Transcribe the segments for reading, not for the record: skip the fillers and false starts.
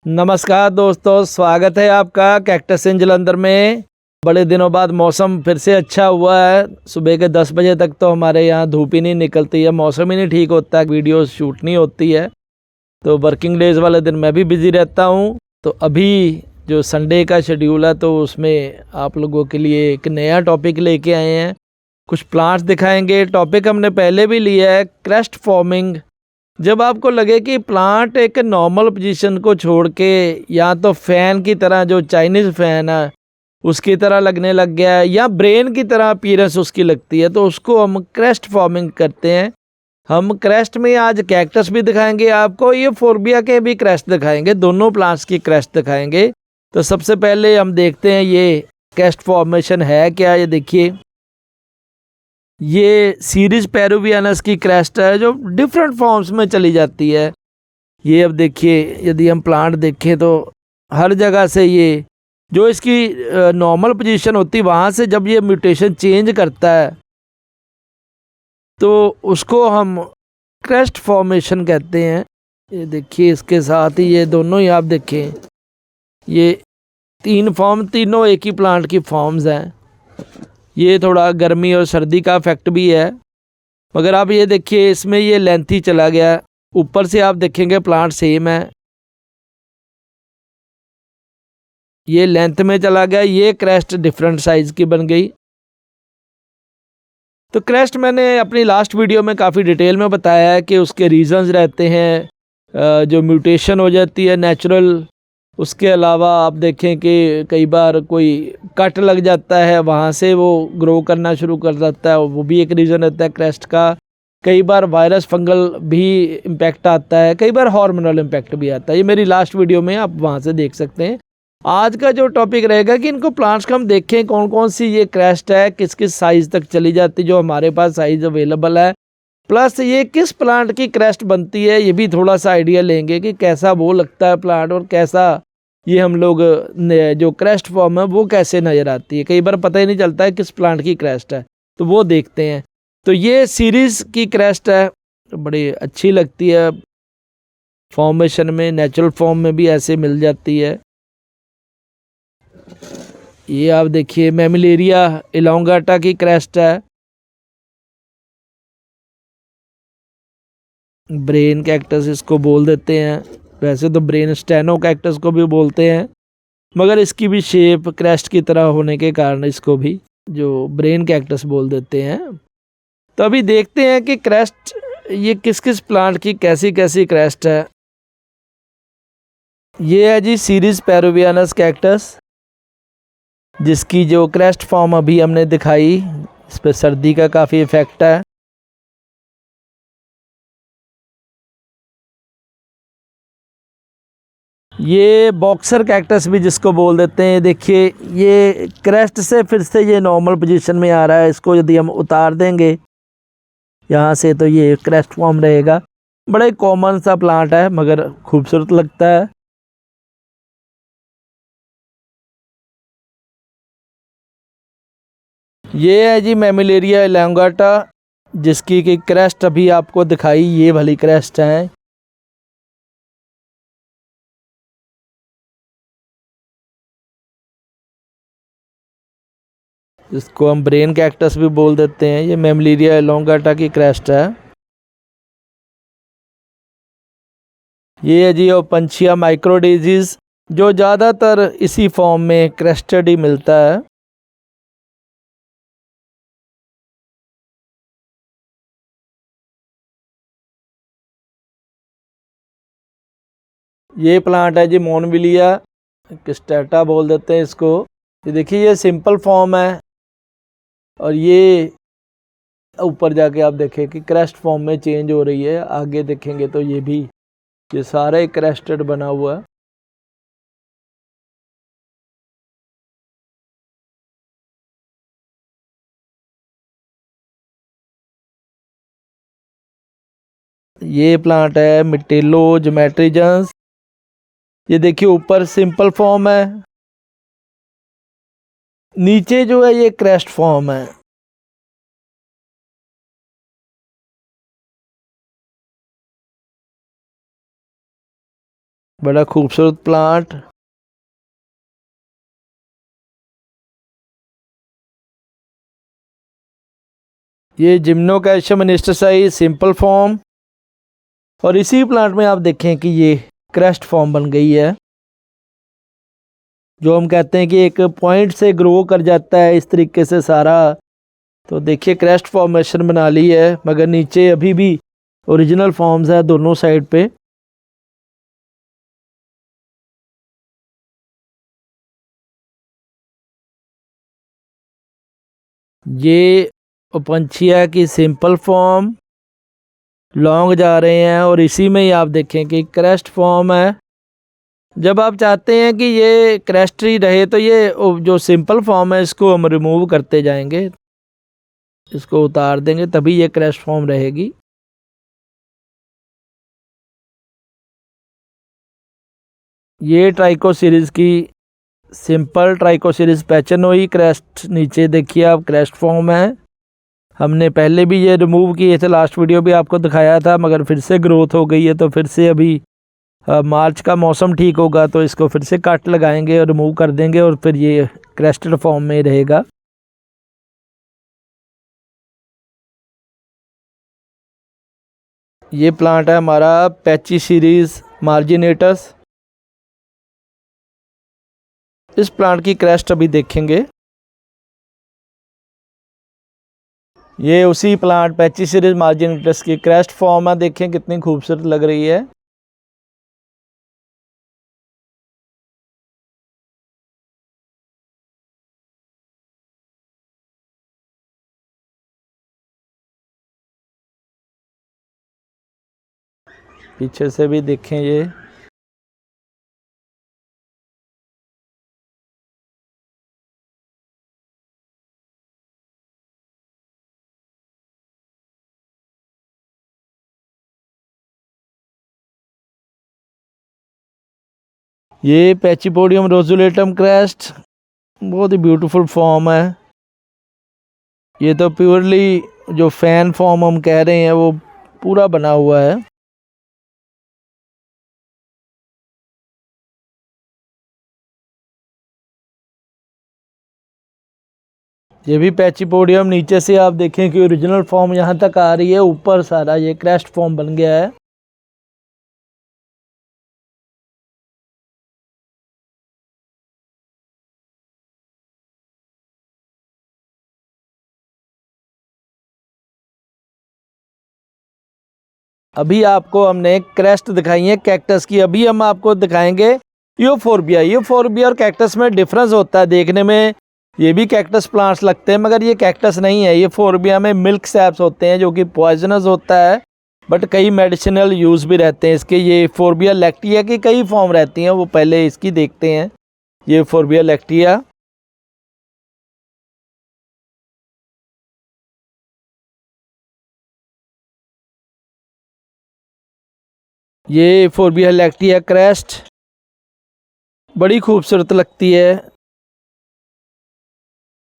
नमस्कार दोस्तों, स्वागत है आपका कैक्टस इन जलंधर में। बड़े दिनों बाद मौसम फिर से अच्छा हुआ है। सुबह के 10 बजे तक तो हमारे यहाँ धूप ही नहीं निकलती है, मौसम ही नहीं ठीक होता है, वीडियो शूट नहीं होती है। तो वर्किंग डेज वाले दिन मैं भी बिज़ी रहता हूँ। तो अभी जो संडे का शेड्यूल है तो उसमें आप लोगों के लिए एक नया टॉपिक लेके आए हैं। कुछ प्लांट्स दिखाएंगे। टॉपिक हमने पहले भी लिया है, क्रेस्ट फॉर्मिंग। जब आपको लगे कि प्लांट एक नॉर्मल पोजीशन को छोड़ के या तो फैन की तरह, जो चाइनीज़ फैन है उसकी तरह लगने लग गया है, या ब्रेन की तरह अपीयरेंस उसकी लगती है, तो उसको हम क्रेस्ट फॉर्मिंग करते हैं। हम क्रेस्ट में आज कैक्टस भी दिखाएंगे आपको, ये फोर्बिया के भी क्रेस्ट दिखाएंगे, दोनों प्लांट्स की क्रेस्ट दिखाएंगे। तो सबसे पहले हम देखते हैं ये क्रेस्ट फॉर्मेशन है क्या। ये देखिए, ये सीरीज पेरुवियनस की क्रेस्ट है जो डिफरेंट फॉर्म्स में चली जाती है। ये अब देखिए, यदि हम प्लांट देखें तो हर जगह से ये जो इसकी नॉर्मल पोजीशन होती है वहाँ से जब ये म्यूटेशन चेंज करता है तो उसको हम क्रेस्ट फॉर्मेशन कहते हैं। ये देखिए, इसके साथ ही ये दोनों ही आप देखें, ये तीन फॉर्म, तीनों एक ही प्लांट की फॉर्म्स हैं। ये थोड़ा गर्मी और सर्दी का इफेक्ट भी है, मगर आप ये देखिए इसमें ये लेंथ ही चला गया। ऊपर से आप देखेंगे प्लांट सेम है, ये लेंथ में चला गया, ये क्रेस्ट डिफरेंट साइज की बन गई। तो क्रेस्ट मैंने अपनी लास्ट वीडियो में काफ़ी डिटेल में बताया है कि उसके रीजंस रहते हैं, जो म्यूटेशन हो जाती है नेचुरल। उसके अलावा आप देखें कि कई बार कोई कट लग जाता है, वहाँ से वो ग्रो करना शुरू कर जाता है, वो भी एक रीज़न रहता है क्रेस्ट का। कई बार वायरस फंगल भी इम्पैक्ट आता है, कई बार हार्मोनल इम्पैक्ट भी आता है। ये मेरी लास्ट वीडियो में आप वहाँ से देख सकते हैं। आज का जो टॉपिक रहेगा कि इनको प्लांट्स का हम देखें कौन कौन सी ये क्रेस्ट है, किस किस साइज़ तक चली जाती है, जो हमारे पास साइज़ अवेलेबल है, प्लस ये किस प्लांट की क्रेस्ट बनती है, ये भी थोड़ा सा आइडिया लेंगे कि कैसा वो लगता है प्लांट और कैसा ये हम लोग जो क्रेस्ट फॉर्म है वो कैसे नज़र आती है। कई बार पता ही नहीं चलता है किस प्लांट की क्रेस्ट है, तो वो देखते हैं। तो ये सीरीज़ की क्रेस्ट है, बड़ी अच्छी लगती है फॉर्मेशन में, नेचुरल फॉर्म में भी ऐसे मिल जाती है। ये आप देखिए, मैमिलेरिया इलोंगाटा की क्रेस्ट है, ब्रेन कैक्टस इसको बोल देते हैं। वैसे तो ब्रेन स्टेनो कैक्टस को भी बोलते हैं, मगर इसकी भी शेप क्रेस्ट की तरह होने के कारण इसको भी जो ब्रेन कैक्टस बोल देते हैं। तो अभी देखते हैं कि क्रेस्ट ये किस किस प्लांट की कैसी कैसी क्रेस्ट है। ये है जी सीरीज पेरुवियनस कैक्टस, जिसकी जो क्रेस्ट फॉर्म अभी हमने दिखाई, इस पर सर्दी का काफ़ी इफेक्ट है। ये बॉक्सर कैक्टस भी जिसको बोल देते हैं, देखिए ये क्रेस्ट से फिर से ये नॉर्मल पोजीशन में आ रहा है। इसको यदि हम उतार देंगे यहाँ से तो ये क्रेस्ट फॉर्म रहेगा। बड़ा ही कॉमन सा प्लांट है मगर खूबसूरत लगता है। ये है जी मैमिलेरिया इलोंगाटा, जिसकी की क्रेस्ट अभी आपको दिखाई, ये वाली क्रेस्ट है। इसको हम ब्रेन कैक्टस भी बोल देते हैं। ये मैमिलेरिया इलोंगाटा की क्रेस्ट है। ये है जी ओपनशिया माइक्रोडेजिस, जो ज़्यादातर इसी फॉर्म में क्रेस्टेड ही मिलता है। ये प्लांट है जी मोनविलिया क्रिस्टेटा बोल देते हैं इसको। ये देखिए, ये सिंपल फॉर्म है और ये ऊपर जाके आप देखें कि क्रेस्ट फॉर्म में चेंज हो रही है। आगे देखेंगे तो ये भी, ये सारा ही क्रेस्टेड बना हुआ है। ये प्लांट है मिटेलो ज्योमेट्रिजन्स। ये देखिए ऊपर सिंपल फॉर्म है, नीचे जो है ये क्रेस्ट फॉर्म है। बड़ा खूबसूरत प्लांट। ये जिम्नोकैल्शियम एनेस्टेसाई सिंपल फॉर्म। और इसी प्लांट में आप देखें कि ये क्रेस्ट फॉर्म बन गई है, जो हम कहते हैं कि एक पॉइंट से ग्रो कर जाता है इस तरीके से सारा। तो देखिए क्रेस्ट फॉर्मेशन बना ली है, मगर नीचे अभी भी ओरिजिनल फॉर्म्स है दोनों साइड पे। ये ओपनचिया की सिंपल फॉर्म लॉन्ग जा रहे हैं, और इसी में ही आप देखें कि क्रेस्ट फॉर्म है। जब आप चाहते हैं कि ये क्रेस्ट ही रहे तो ये जो सिंपल फॉर्म है इसको हम रिमूव करते जाएंगे, इसको उतार देंगे, तभी ये क्रेस्ट फॉर्म रहेगी। ये ट्राइको सीरीज की सिंपल ट्राइको सीरीज पैचनोई क्रेस्ट, नीचे देखिए आप क्रेस्ट फॉर्म है। हमने पहले भी ये रिमूव किए थे, लास्ट वीडियो भी आपको दिखाया था, मगर फिर से ग्रोथ हो गई है। तो फिर से अभी मार्च का मौसम ठीक होगा तो इसको फिर से कट लगाएंगे और रिमूव कर देंगे, और फिर ये क्रेस्टेड फॉर्म में रहेगा। ये प्लांट है हमारा पैची सीरीज मार्जिनेटस। इस प्लांट की क्रेस्ट अभी देखेंगे। ये उसी प्लांट पैची सीरीज मार्जिनेटस की क्रेस्ट फॉर्म है, देखें कितनी खूबसूरत लग रही है। पीछे से भी देखें ये पैचिपोडियम रोजुलेटम क्रेस्ट बहुत ही ब्यूटीफुल फॉर्म है। ये तो प्योरली जो फैन फॉर्म हम कह रहे हैं वो पूरा बना हुआ है। ये भी पैचिपोडियम, नीचे से आप देखें कि ओरिजिनल फॉर्म यहाँ तक आ रही है, ऊपर सारा ये क्रेस्ट फॉर्म बन गया है। अभी आपको हमने क्रेस्ट दिखाई है कैक्टस की, अभी हम आपको दिखाएंगे यूफोर्बिया। यूफोर्बिया और कैक्टस में डिफरेंस होता है देखने में। ये भी कैक्टस प्लांट्स लगते हैं, मगर ये कैक्टस नहीं है। ये फोर्बिया में मिल्क सैप्स होते हैं जो कि पॉइजनस होता है, बट कई मेडिसिनल यूज़ भी रहते हैं इसके। ये फोर्बिया लैक्टिया की कई फॉर्म रहती हैं, वो पहले इसकी देखते हैं। ये फोर्बिया लैक्टिया। ये फोर्बिया लैक्टिया क्रेस्ट बड़ी खूबसूरत लगती है।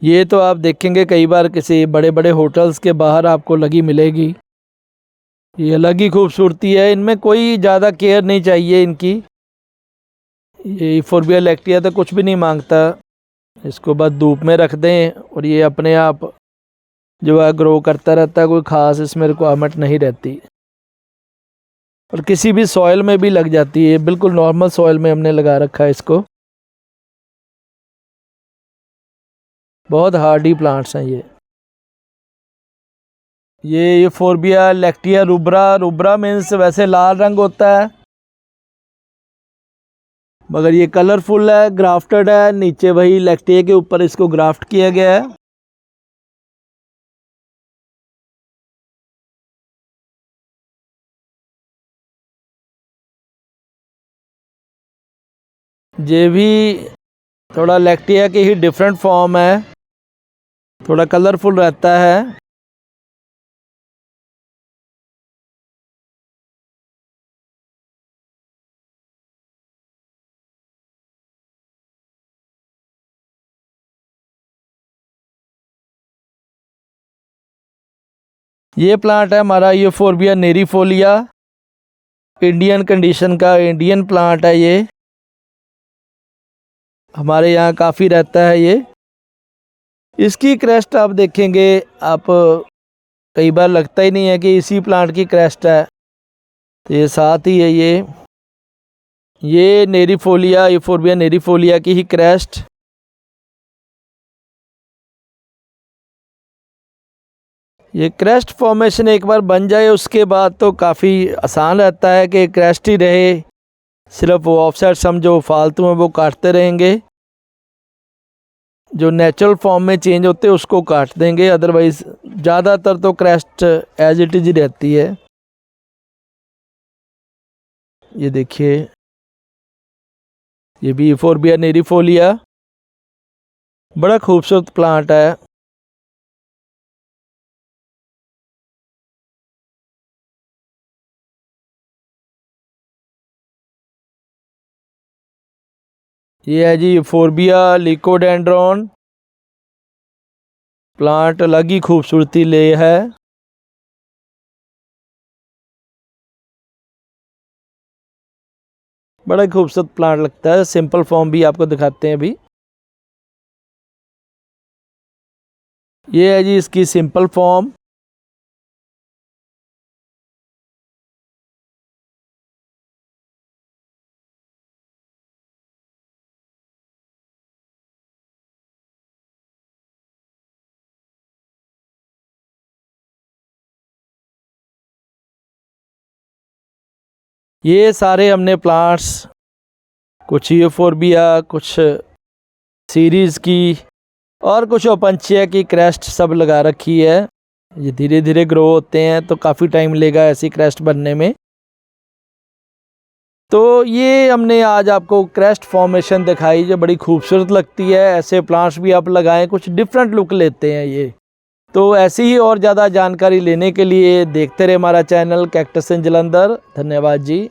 ये तो आप देखेंगे कई बार किसी बड़े बड़े होटल्स के बाहर आपको लगी मिलेगी। ये अलग ही खूबसूरती है, इनमें कोई ज़्यादा केयर नहीं चाहिए इनकी। ये फोर्बिया लैक्टिया तो कुछ भी नहीं मांगता, इसको बस धूप में रख दें और ये अपने आप जो है ग्रो करता रहता है, कोई ख़ास इसमें रिक्वायरमेंट नहीं रहती। और किसी भी सॉइल में भी लग जाती है, बिल्कुल नॉर्मल सॉइल में हमने लगा रखा है इसको। बहुत हार्डी प्लांट्स हैं ये फोर्बिया लैक्टिया रुब्रा। रुब्रा मीन्स वैसे लाल रंग होता है, मगर ये कलरफुल है, ग्राफ्टेड है। नीचे वही लैक्टिया के ऊपर इसको ग्राफ्ट किया गया है। ये भी थोड़ा लैक्टिया की ही डिफरेंट फॉर्म है, थोड़ा कलरफुल रहता है। ये प्लांट है हमारा यूफोर्बिया नेरीफोलिया। इंडियन कंडीशन का इंडियन प्लांट है ये, हमारे यहाँ काफ़ी रहता है ये। इसकी क्रेस्ट आप देखेंगे, आप कई बार लगता ही नहीं है कि इसी प्लांट की क्रेस्ट है, तो ये साथ ही है ये नेरीफोलिया, यूफोर्बिया नेरीफोलिया की ही क्रेस्ट। ये क्रेस्ट फॉर्मेशन एक बार बन जाए उसके बाद तो काफ़ी आसान रहता है कि क्रेस्ट ही रहे, सिर्फ वो ऑफसेट सम जो फालतू हैं वो काटते रहेंगे, जो नेचुरल फॉर्म में चेंज होते हैं उसको काट देंगे, अदरवाइज़ ज़्यादातर तो क्रेस्ट एज इट इज रहती है। ये देखिए, ये भी यूफोर्बिया नेरीफोलिया, बड़ा खूबसूरत प्लांट है। ये है जी यूफोर्बिया लिकोडेंड्रॉन, प्लांट अलग ही खूबसूरती ले है। बड़ा खूबसूरत प्लांट लगता है। सिंपल फॉर्म भी आपको दिखाते हैं अभी। ये है जी इसकी सिंपल फॉर्म। ये सारे हमने प्लांट्स, कुछ यूफोर्बिया, कुछ सीरीज़ की और कुछ ओपनचिया की क्रेस्ट सब लगा रखी है। ये धीरे धीरे ग्रो होते हैं तो काफ़ी टाइम लेगा ऐसी क्रेस्ट बनने में। तो ये हमने आज आपको क्रेस्ट फॉर्मेशन दिखाई जो बड़ी खूबसूरत लगती है। ऐसे प्लांट्स भी आप लगाएं, कुछ डिफरेंट लुक लेते हैं ये। तो ऐसी ही और ज़्यादा जानकारी लेने के लिए देखते रहे हमारा चैनल कैक्टस इन जलंधर। धन्यवाद जी।